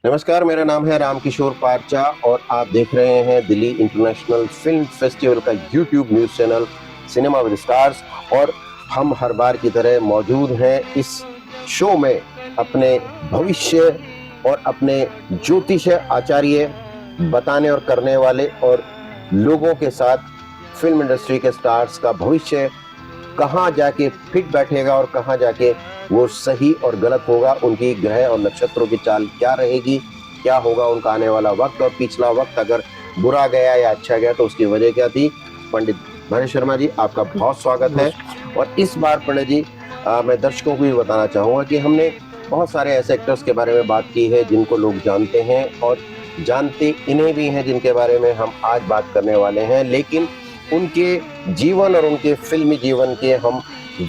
नमस्कार, मेरा नाम है रामकिशोर पारचा और आप देख रहे हैं दिल्ली इंटरनेशनल फिल्म फेस्टिवल का YouTube news channel cinema with stars. और हम हर बार की तरह मौजूद हैं इस शो में अपने भविष्य और अपने ज्योतिष आचार्य बताने और करने वाले और लोगों के साथ फिल्म इंडस्ट्री के स्टार्स का भविष्य कहाँ जाके फिट बैठेगा और कहाँ जाके वो सही और गलत होगा, उनकी ग्रह और नक्षत्रों की चाल क्या रहेगी, क्या होगा उनका आने वाला वक्त और पिछला वक्त अगर बुरा गया या अच्छा गया तो उसकी वजह क्या थी। पंडित महेश शर्मा जी, आपका बहुत स्वागत है। और इस बार पंडित जी मैं दर्शकों को भी बताना चाहूँगा कि हमने बहुत सारे ऐसे एक्टर्स के बारे में बात की है जिनको लोग जानते हैं और जानते इन्हें भी हैं, जिनके बारे में हम आज बात करने वाले हैं, लेकिन उनके जीवन और उनके फिल्मी जीवन के हम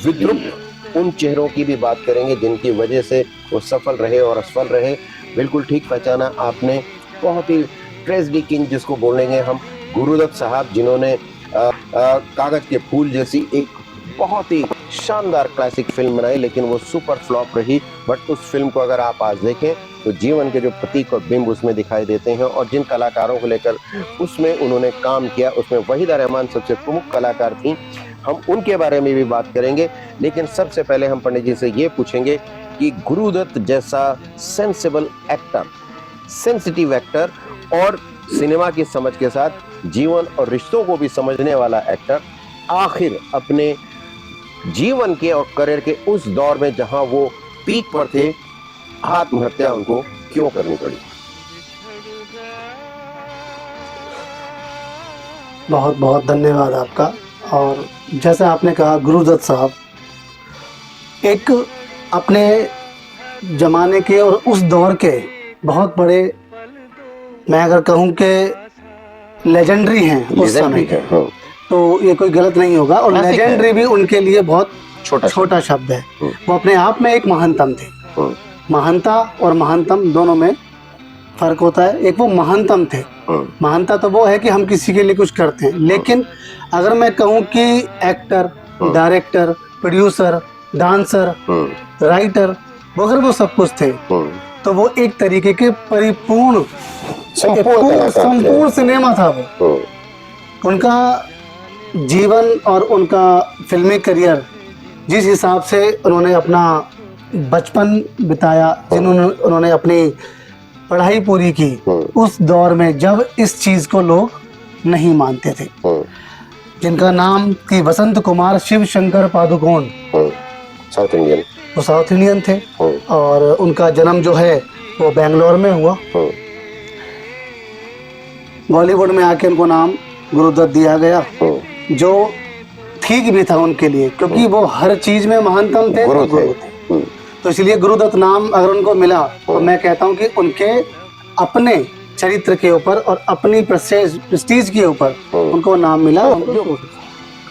विद्रुप उन चेहरों की भी बात करेंगे जिनकी वजह से वो सफल रहे और असफल रहे। बिल्कुल ठीक पहचाना आपने, बहुत ही ट्रेजेडी किंग जिसको बोलेंगे हम, गुरुदत्त साहब, जिन्होंने कागज के फूल जैसी एक बहुत ही शानदार क्लासिक फिल्म बनाई, लेकिन वो सुपर फ्लॉप रही। बट उस फिल्म को अगर आप आज देखें तो जीवन के जो प्रतीक और बिंब उसमें दिखाई देते हैं और जिन कलाकारों को लेकर उसमें उन्होंने काम किया उसमें वहीदा रहमान सबसे प्रमुख कलाकार थी। हम उनके बारे में भी बात करेंगे, लेकिन सबसे पहले हम पंडित जी से ये पूछेंगे कि गुरुदत्त जैसा सेंसिबल एक्टर, सेंसिटिव एक्टर और सिनेमा की समझ के साथ जीवन और रिश्तों को भी समझने वाला एक्टर आखिर अपने जीवन के और करियर के उस दौर में जहां वो पीक पर थे, आत्महत्या उनको क्यों करनी पड़ी? बहुत बहुत धन्यवाद आपका। और जैसा आपने कहा, गुरुदत्त साहब एक अपने ज़माने के और उस दौर के बहुत बड़े, मैं अगर कहूँ कि लेजेंडरी हैं उस समय के, तो ये कोई गलत नहीं होगा। और लेजेंडरी भी उनके लिए बहुत छोटा शब्द है। वो अपने आप में एक महानतम थे। महानता और महानतम दोनों में फर्क होता है। एक वो महानतम थे, महानता तो वो है कि हम किसी के लिए कुछ करते हैं, लेकिन अगर मैं कहूँ कि actor, director, producer, dancer, writer, अगर वो सब कुछ थे तो वो एक तरीके के परिपूर्ण संपूर्ण सिनेमा था वो। उनका जीवन और उनका फिल्मी करियर, जिस हिसाब से उन्होंने अपना बचपन बिताया, उन्होंने अपनी पढ़ाई पूरी की उस दौर में जब इस चीज़ को लोग नहीं मानते थे, जिनका नाम थी वसंत कुमार शिव शंकर पादुकोण, साउथ इंडियन, वो साउथ इंडियन थे। और उनका जन्म जो है वो बेंगलोर में हुआ। बॉलीवुड में आके उनको नाम गुरुदत्त दिया गया, जो ठीक भी था उनके लिए, क्योंकि वो हर चीज में महानतम थे, गुरु थे। तो इसलिए गुरुदत्त नाम अगर उनको मिला तो मैं कहता हूँ कि उनके अपने चरित्र के ऊपर और अपनी प्रेस्टीज के ऊपर उनको नाम मिला। जो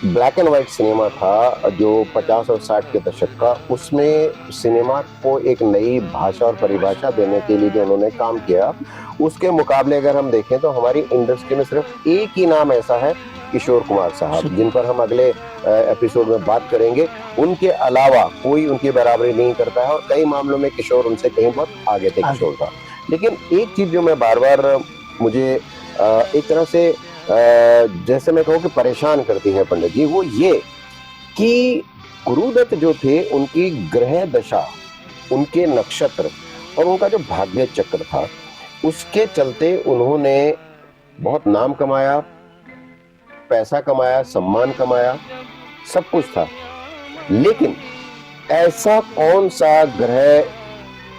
ब्लैक एंड व्हाइट सिनेमा था जो 50 और 60 के दशक का, उसमें सिनेमा को एक नई भाषा और परिभाषा देने के लिए जो उन्होंने काम किया, उसके मुकाबले अगर हम देखें तो हमारी इंडस्ट्री में सिर्फ एक ही नाम ऐसा है, किशोर कुमार साहब, जिन पर हम अगले एपिसोड में बात करेंगे। उनके अलावा कोई उनकी बराबरी नहीं करता है और कई मामलों में किशोर उनसे कहीं बहुत आगे थे किशोर का। लेकिन एक चीज जो मैं बार बार मुझे एक तरह से जैसे मैं कहूँ कि परेशान करती है पंडित जी, वो ये कि गुरुदत्त जो थे, उनकी ग्रह दशा, उनके नक्षत्र और उनका जो भाग्य चक्र था, उसके चलते उन्होंने बहुत नाम कमाया, पैसा कमाया, सम्मान कमाया, सब कुछ था। लेकिन ऐसा कौन सा ग्रह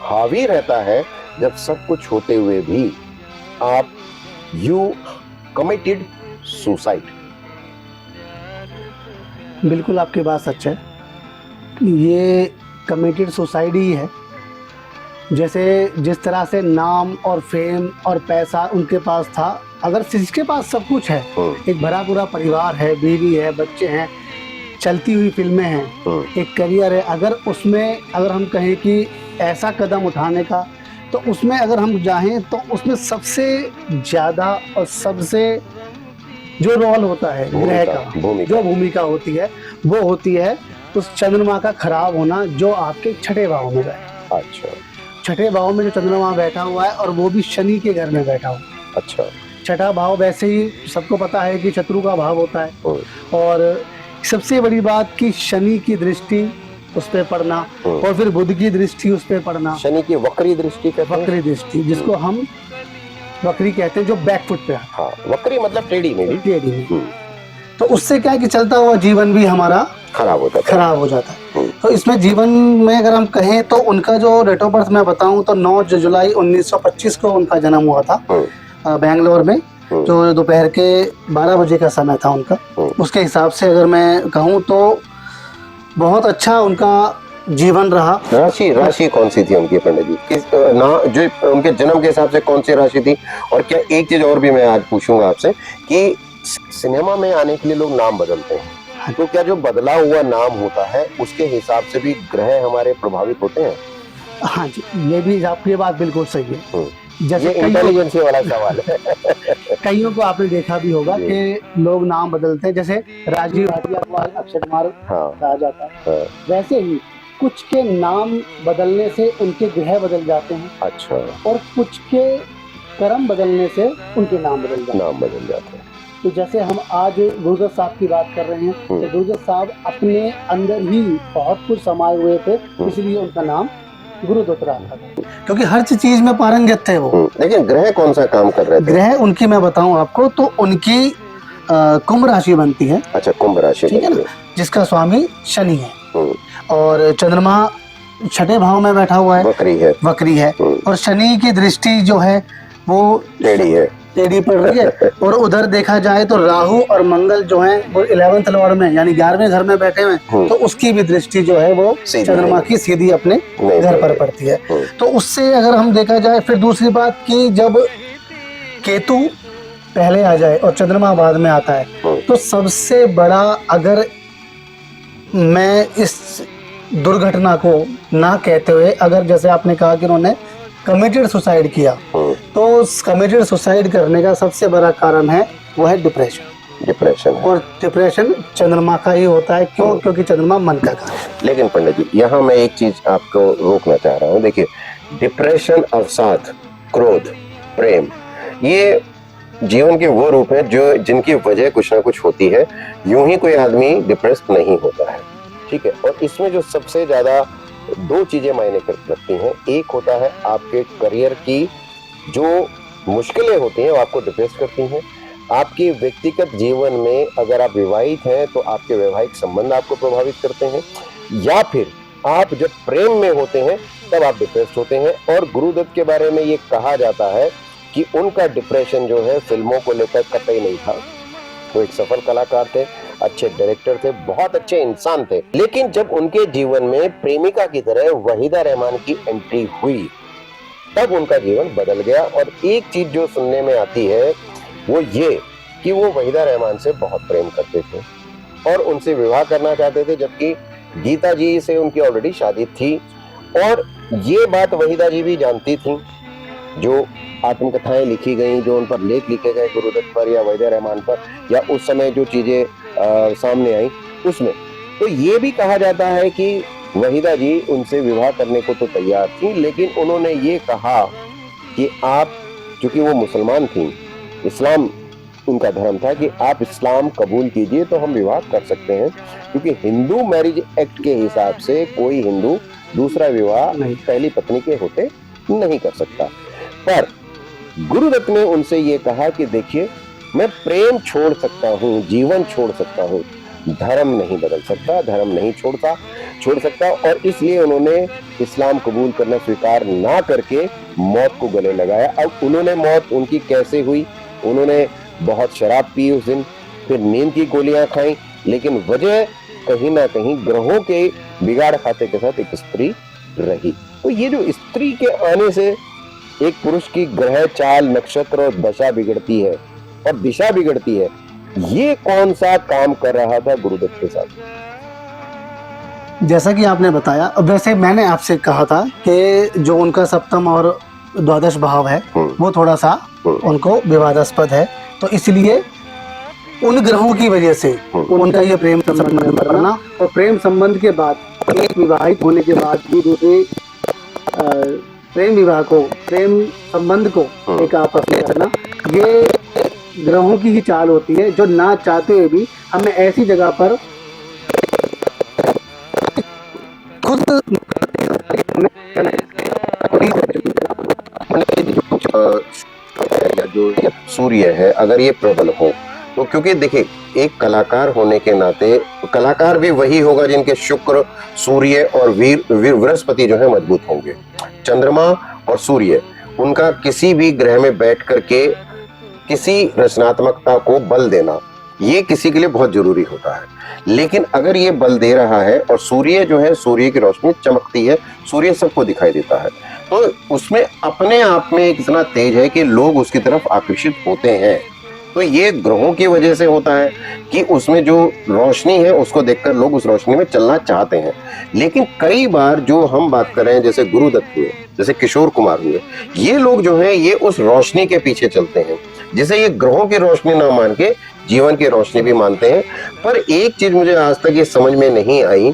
हावी रहता है जब सब कुछ होते हुए भी आप यू कमिटेड सुसाइड? बिल्कुल आपकी बात सच है, ये कमिटेड सुसाइड ही है। जैसे जिस तरह से नाम और फेम और पैसा उनके पास था, अगर जिसके पास सब कुछ है, एक भरा पूरा परिवार है, बीवी है, बच्चे हैं, चलती हुई फिल्में हैं, एक करियर है, अगर उसमें अगर हम कहें कि ऐसा कदम उठाने का, तो उसमें अगर हम चाहें तो उसमें सबसे ज़्यादा और सबसे जो रोल होता है ग्रह का, जो भूमिका होती है वो होती है उस चंद्रमा का खराब होना जो आपके छठे भाव में बैठा। अच्छा छठे भाव में जो चंद्रमा बैठा हुआ है और वो भी शनि के घर में बैठा हुआ। अच्छा। छठा भाव वैसे ही सबको पता है कि शत्रु का भाव होता है, और सबसे बड़ी बात कि शनि की दृष्टि उस पर पड़ना और फिर बुध की दृष्टि उस पर पड़ना। शनि की वक्री दृष्टि कहते हैं। वक्री दृष्टि, जिसको हम वक्री कहते हैं, जो बैकफुट पे है। हाँ, वक्री मतलब टेढ़ी मेढ़ी। टेढ़ी में। तो उससे क्या है कि चलता हुआ जीवन भी हमारा खराब हो जाता है। तो इसमें जीवन में अगर हम कहें तो उनका जो डेट ऑफ बर्थ मैं बताऊं तो 9 जुलाई 1925 को उनका जन्म हुआ था बेंगलोर में, जो दोपहर के 12 बजे का समय था उनका। उसके हिसाब से अगर मैं कहूं तो बहुत अच्छा उनका जीवन रहा। राशि कौन सी थी उनकी पंडित जी? किस ना जो उनके जन्म के हिसाब से कौन सी राशि थी? और क्या एक चीज और भी मैं आज पूछूंगा आपसे कि सिनेमा में आने के लिए लोग नाम बदलते हैं, तो क्या जो बदला हुआ नाम होता है उसके हिसाब से भी ग्रह हमारे प्रभावित होते हैं? हाँ जी, ये भी आपकी बात बिल्कुल सही है। जैसे इंटेलिजेंस वाला सवाल है। कईयों को आपने देखा भी होगा कि लोग नाम बदलते हैं, जैसे राजीव भाटिया को अक्षय कुमार कहा जाता है। वैसे ही कुछ के नाम बदलने से उनके ग्रह बदल जाते हैं। अच्छा। और कुछ के कर्म बदलने से उनके नाम बदल जाते हैं। तो जैसे हम आज गुरुदत्त साहब की बात कर रहे हैं, तो गुरुदत्त साहब अपने अंदर ही बहुत कुछ समाये हुए थे, इसलिए उनका नाम गुरुदत्त रखा था, क्योंकि हर चीज में पारंगत थे वो। लेकिन ग्रह कौन सा काम कर रहे थे? ग्रह उनकी मैं बताऊं आपको तो उनकी कुंभ राशि बनती है। अच्छा, कुंभ राशि, ठीक है ना, जिसका स्वामी शनि है और चंद्रमा छठे भाव में बैठा हुआ है, वक्री है और शनि की दृष्टि जो है वो टेढ़ी पड़ रही है। और उधर देखा जाए तो राहु और मंगल जो है वो 11th लॉर्ड में यानी 11वें घर में बैठे हुए, तो उसकी भी दृष्टि जो है वो चंद्रमा की सीधी अपने घर पर पड़ती है। तो उससे अगर हम देखा जाए, फिर दूसरी बात कि जब केतु पहले आ जाए और चंद्रमा बाद में आता है, तो सबसे बड़ा, अगर मैं इस दुर्घटना को ना कहते हुए, अगर जैसे आपने कहा कि उन्होंने कमिटेड सुसाइड किया, तो कमिटेड सुसाइड करने का सबसे बड़ा कारण है वो है डिप्रेशन। और डिप्रेशन चंद्रमा का ही होता है। क्यों? क्योंकि चंद्रमा मन का कारण है। लेकिन पंडित जी, यहाँ मैं एक चीज आपको रोकना चाह रहा हूँ। देखिए, डिप्रेशन, अवसाद, क्रोध, प्रेम, ये जीवन के वो रूप है जो जिनकी वजह कुछ ना कुछ होती है। यूं ही कोई आदमी डिप्रेस्ड नहीं होता है, ठीक है। और इसमें जो सबसे ज्यादा दो चीजें मायने रखती हैं। एक होता है आपके करियर की जो मुश्किलें होती हैं वो आपको डिप्रेस करती हैं। आपके व्यक्तिगत जीवन में अगर आप विवाहित हैं तो आपके वैवाहिक संबंध आपको प्रभावित करते हैं, या फिर आप जब प्रेम में होते हैं तब आप डिप्रेस्ड होते हैं। और गुरुदत्त के बारे में ये कहा जाता है कि उनका डिप्रेशन जो है फिल्मों को लेकर कतई नहीं था। वो एक सफल कलाकार थे, अच्छे डायरेक्टर थे, बहुत अच्छे इंसान थे। लेकिन जब उनके जीवन में प्रेमिका की तरह वहीदा रहमान की एंट्री हुई, तब उनका जीवन बदल गया। और एक चीज जो सुनने में आती है वो ये कि वो वहीदा रहमान से बहुत प्रेम करते थे और उनसे विवाह करना चाहते थे, जबकि गीता जी से उनकी ऑलरेडी शादी थी। और ये बात वहीदा जी भी जानती थी। जो आत्मकथाएं लिखी गई, जो उन पर लेख लिखे गए गुरुदत्त पर या वहीदा रहमान पर, या उस समय जो चीजें सामने आई उसमें, तो ये भी कहा जाता है कि वहीदा जी उनसे विवाह करने को तो तैयार थी, लेकिन उन्होंने ये कहा कि आप, क्योंकि वो मुसलमान थी, इस्लाम उनका धर्म था, कि आप इस्लाम कबूल कीजिए तो हम विवाह कर सकते हैं, क्योंकि हिंदू मैरिज एक्ट के हिसाब से कोई हिंदू दूसरा विवाह पहली पत्नी के होते नहीं कर सकता। पर गुरुदत्त ने उनसे ये कहा कि देखिए, मैं प्रेम छोड़ सकता हूँ, जीवन छोड़ सकता हूँ, धर्म नहीं बदल सकता, धर्म नहीं छोड़ सकता। और इसलिए उन्होंने इस्लाम कबूल करना स्वीकार ना करके मौत को गले लगाया। अब उन्होंने मौत उनकी कैसे हुई? उन्होंने बहुत शराब पी उस दिन, फिर नींद की गोलियां खाई, लेकिन वजह कहीं ना कहीं ग्रहों के बिगाड़ खाते के साथ एक स्त्री रही। तो ये जो स्त्री के आने से एक पुरुष की ग्रह चाल, नक्षत्र और दशा बिगड़ती है और दिशा बिगड़ती है, ये कौन सा काम कर रहा था गुरुदत्त के साथ? जैसा कि आपने बताया, वैसे मैंने आपसे कहा था कि जो उनका सप्तम और द्वादश भाव है वो थोड़ा सा उनको विवादास्पद है, तो इसलिए उन ग्रहों की वजह से उनका ये प्रेम संबंध बनना, और प्रेम संबंध के बाद एक विवाहित होने के बाद भी दूसरे प्रेम विवाह को, प्रेम संबंध को एक आपस में करना, ये ग्रहों की ही चाल होती है, जो ना चाहते हुए भी हमें ऐसी जगह पर खुद या जो सूर्य है अगर ये प्रबल हो तो, क्योंकि देखिए एक कलाकार होने के नाते कलाकार भी वही होगा जिनके शुक्र, सूर्य और बृहस्पति जो है मजबूत होंगे। चंद्रमा और सूर्य उनका किसी भी ग्रह में बैठ करके किसी रचनात्मकता को बल देना, ये किसी के लिए बहुत जरूरी होता है। लेकिन अगर ये बल दे रहा है और सूर्य जो है, सूर्य की रोशनी चमकती है, सूर्य सबको दिखाई देता है, तो उसमें अपने आप में एक इतना तेज है कि लोग उसकी तरफ आकर्षित होते हैं। तो ये ग्रहों की वजह से होता है कि उसमें जो रोशनी है उसको देखकर लोग उस रोशनी में चलना चाहते हैं। लेकिन कई बार जो हम बात कर रहे हैं, जैसे गुरुदत्त हुए, जैसे किशोर कुमार हुए, ये लोग जो हैं ये उस रोशनी के पीछे चलते हैं, जिसे ये ग्रहों की रोशनी ना मान के जीवन की रोशनी भी मानते हैं। पर एक चीज मुझे आज तक ये समझ में नहीं आई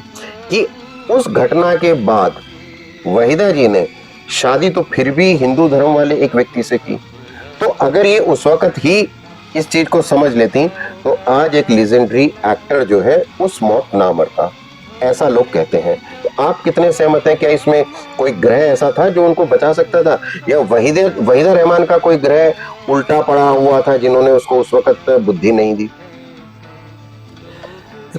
कि उस घटना के बाद वहीदा जी ने शादी तो फिर भी हिंदू धर्म वाले एक व्यक्ति से की। तो अगर ये उस वक्त ही इस चीज को समझ लेती तो आज एक लेजेंडरी एक्टर जो है उस मौत ना मरता, ऐसा लोग कहते हैं। तो आप कितने सहमत हैं? क्या इसमें कोई ग्रह ऐसा था जो उनको बचा सकता था, या वहीदा रहमान का कोई ग्रह उल्टा पड़ा हुआ था जिन्होंने उसको उस वक्त बुद्धि नहीं दी?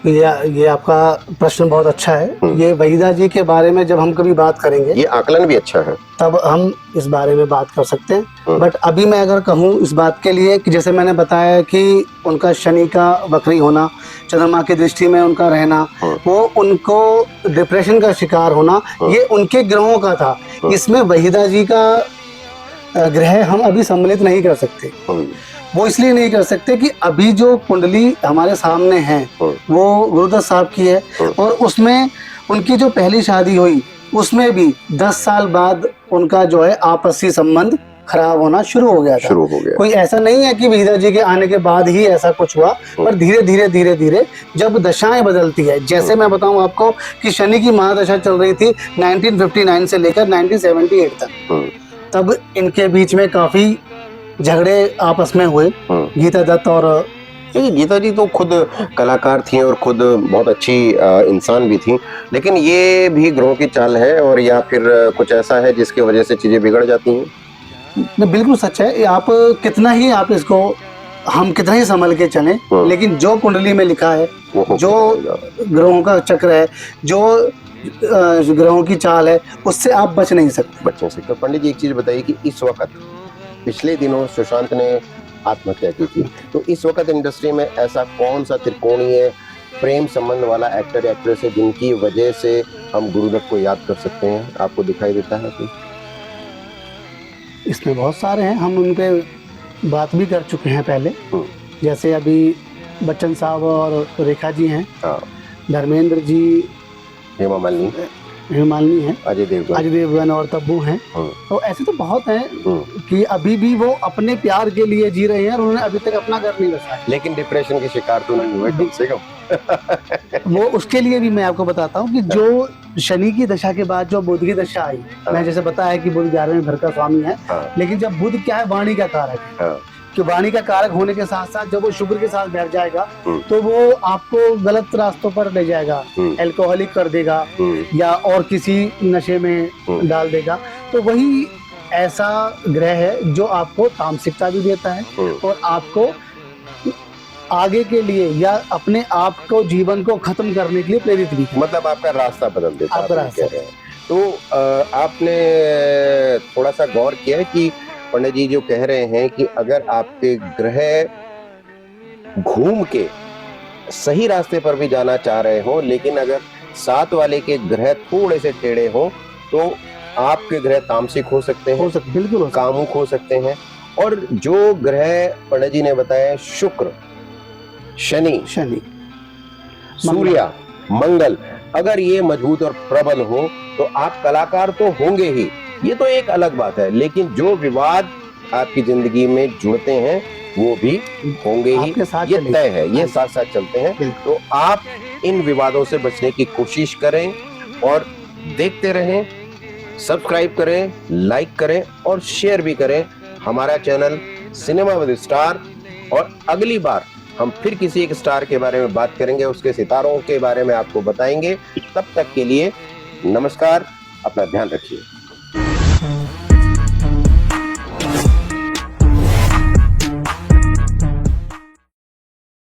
ये आपका प्रश्न बहुत अच्छा है। ये वहीदा जी के बारे में जब हम कभी बात करेंगे, ये आकलन भी अच्छा है, तब हम इस बारे में बात कर सकते हैं। बट अभी मैं अगर कहूँ इस बात के लिए कि जैसे मैंने बताया कि उनका शनि का वक्री होना, चंद्रमा की दृष्टि में उनका रहना, वो उनको डिप्रेशन का शिकार होना, ये उनके ग्रहों का था। इसमें वहीदा जी का ग्रह हम अभी सम्मिलित नहीं कर सकते। वो इसलिए नहीं कर सकते कि अभी जो कुंडली हमारे सामने है वो गुरुदत्त साहब की है, और उसमें उनकी जो पहली शादी हुई उसमें भी 10 साल बाद उनका जो है आपसी संबंध खराब होना शुरू हो गया था। कोई ऐसा नहीं है कि वहीदा जी के आने के बाद ही ऐसा कुछ हुआ, पर धीरे धीरे जब दशाएं बदलती है, जैसे मैं बताऊं आपको कि शनि की महादशा चल रही थी 1959 से लेकर 1978 तक, तब इनके बीच में काफी झगड़े आपस में हुए। गीता दत्त और गीता जी तो खुद कलाकार थी और खुद बहुत अच्छी इंसान भी थी, लेकिन ये भी ग्रहों की चाल है, और या फिर कुछ ऐसा है जिसकी वजह से चीजें बिगड़ जाती हैं? बिल्कुल सच है। आप कितना ही आप इसको हम कितना ही संभल के चलें, लेकिन जो कुंडली में लिखा है, जो ग्रहों का चक्र है, जो ग्रहों की चाल है, उससे आप बच नहीं सकते। पंडित जी एक चीज बताइए कि इस वक्त, पिछले दिनों सुशांत ने आत्महत्या की थी, तो इस वक्त इंडस्ट्री में ऐसा कौन सा त्रिकोणीय प्रेम संबंध वाला एक्टर एक्ट्रेस है जिनकी वजह से हम गुरुदत्त को याद कर सकते हैं? आपको दिखाई देता है कोई? इसमें बहुत सारे हैं, हम उन पे बात भी कर चुके हैं पहले। जैसे अभी बच्चन साहब और रेखा जी हैं, धर्मेंद्र जी, हेमा मालिनी है, अजय देवगन और तब्बू हैं। तो ऐसे तो बहुत हैं कि अभी भी वो अपने प्यार के लिए जी रहे हैं और उन्होंने अभी तक अपना घर नहीं बसाया, लेकिन डिप्रेशन के शिकार तो नहीं हुए कम से कम। वो उसके लिए भी मैं आपको बताता हूँ कि जो शनि की दशा के बाद जो बुध की दशा आई, मैं जैसे बताया कि बुध 11वें घर का स्वामी है, लेकिन जब बुध क्या है, वाणी का कारक है, कि वाणी का कारक होने के साथ साथ जब वो शुक्र के साथ बैठ जाएगा तो वो आपको गलत रास्तों पर ले जाएगा, अल्कोहलिक कर देगा या और किसी नशे में डाल देगा। तो वही ऐसा ग्रह है जो आपको तामसिकता भी देता है और आपको आगे के लिए या अपने आप को, जीवन को खत्म करने के लिए प्रेरित भी, मतलब आपका रास्ता बदल देता है। तो आपने थोड़ा सा गौर किया है कि पंडित जी जो कह रहे हैं कि अगर आपके ग्रह घूम के सही रास्ते पर भी जाना चाह रहे हो, लेकिन अगर साथ वाले के ग्रह थोड़े से टेढ़े हो तो आपके ग्रह तामसिक हो सकते हैं, बिल्कुल कामुक हो सकते हैं। और जो ग्रह पंडित जी ने बताया, शुक्र, शनि, सूर्य, मंगल, अगर ये मजबूत और प्रबल हो तो आप कलाकार तो होंगे ही, ये तो एक अलग बात है, लेकिन जो विवाद आपकी जिंदगी में जुड़ते हैं वो भी होंगे ही, आपके साथ ये चलेंगे। तय है, ये साथ साथ चलते हैं। बिल्कुल। तो आप इन विवादों से बचने की कोशिश करें और देखते रहें, सब्सक्राइब करें, लाइक करें और शेयर भी करें हमारा चैनल सिनेमा विद स्टार। और अगली बार हम फिर किसी एक स्टार के बारे में बात करेंगे, उसके सितारों के बारे में आपको बताएंगे। तब तक के लिए नमस्कार, अपना ध्यान रखिए।